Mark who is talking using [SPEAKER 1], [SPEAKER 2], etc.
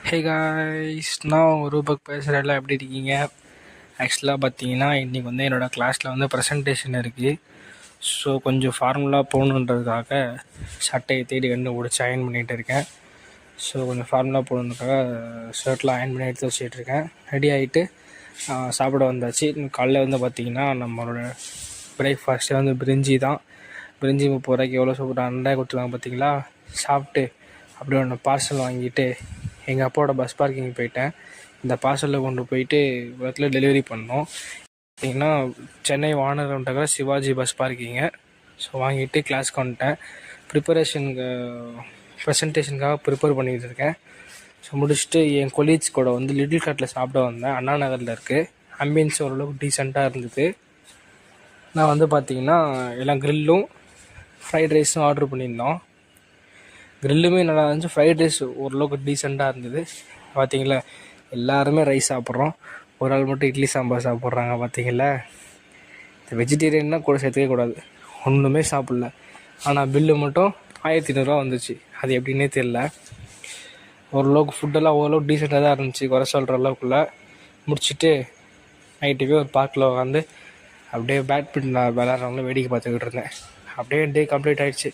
[SPEAKER 1] Hey guys, நான் ரூபக் பேசுகிறேன். எல்லாம் எப்படி இருக்கீங்க? ஆக்சுவலாக பார்த்தீங்கன்னா இன்றைக்கி வந்து என்னோடய கிளாஸில் வந்து ப்ரெசன்டேஷன் இருக்குது. ஸோ கொஞ்சம் ஃபார்முலா போகணுன்றதுக்காக சட்டையை தேடி கண்டுபிடிச்சி அயன் பண்ணிகிட்டு இருக்கேன். ஸோ கொஞ்சம் ஃபார்முலா போகணுன்றதுக்காக ஷர்ட்லாம் அயன் பண்ணி எடுத்து வச்சுட்ருக்கேன். ரெடி ஆகிட்டு சாப்பிட வந்தாச்சு. காலையில் வந்து பார்த்திங்கன்னா நம்மளோட பிரேக்ஃபாஸ்ட்டே வந்து பிரிஞ்சி தான். பிரிஞ்சி 30 ரூபாய்க்கு எவ்வளோ சூப்பராக 2 கொடுத்துருவாங்க பார்த்தீங்களா. சாப்பிட்டு அப்படியே ஒன்று பார்சல் வாங்கிட்டு எங்கள் அப்பாவோட பஸ் பார்க்கிங் போயிட்டேன். இந்த பார்சலில் கொண்டு போயிட்டு இடத்துல டெலிவரி பண்ணோம். பார்த்திங்கன்னா சென்னை வானரம்ன்ற சிவாஜி பஸ் பார்க்கிங்க. ஸோ வாங்கிட்டு கிளாஸ்க்கு வந்துட்டேன். ப்ரெசன்டேஷனுக்காக ப்ரிப்பேர் பண்ணிகிட்டு இருக்கேன். ஸோ முடிச்சுட்டு என் கொலீக்ஸ் கூட வந்து லிட்டில் காட்டில் சாப்பிட வந்தேன். அண்ணா நகரில் இருக்குது. ஆம்பியன்ஸ் ஓரளவுக்கு டீசெண்டாக இருந்தது. நான் வந்து பார்த்திங்கன்னா எல்லாம் க்ரில்லும் ஃப்ரைட் ரைஸும் ஆர்டர் பண்ணியிருந்தோம். க்ரில்லுமே நல்லா இருந்துச்சு, ஃப்ரைட் ரைஸ் ஓரளவுக்கு டீசெண்டாக இருந்தது. பார்த்திங்களா, எல்லாருமே ரைஸ் சாப்பிட்றோம், ஒரு ஆள் மட்டும் இட்லி சாம்பார் சாப்பிட்றாங்க. பார்த்திங்களா, இந்த வெஜிடேரியன்னா கூட சேர்த்துக்கவே கூடாது. ஒன்றுமே சாப்பிட்ல, ஆனால் பில்லு மட்டும் 1200 வந்துச்சு. அது எப்படின்னே தெரில. ஓரளவுக்கு ஃபுட்டெல்லாம் ஓரளவுக்கு டீசெண்டாக தான் இருந்துச்சு, குறை சொல்கிற அளவுக்குள்ளே. முடிச்சுட்டு நைட்டு போய் ஒரு பார்க்கில் உட்காந்து அப்படியே பேட்மிண்டன் விளாட்றவங்களும் வேடிக்கை பார்த்துக்கிட்டு இருந்தேன். அப்படியே டே கம்ப்ளீட் ஆகிடுச்சு.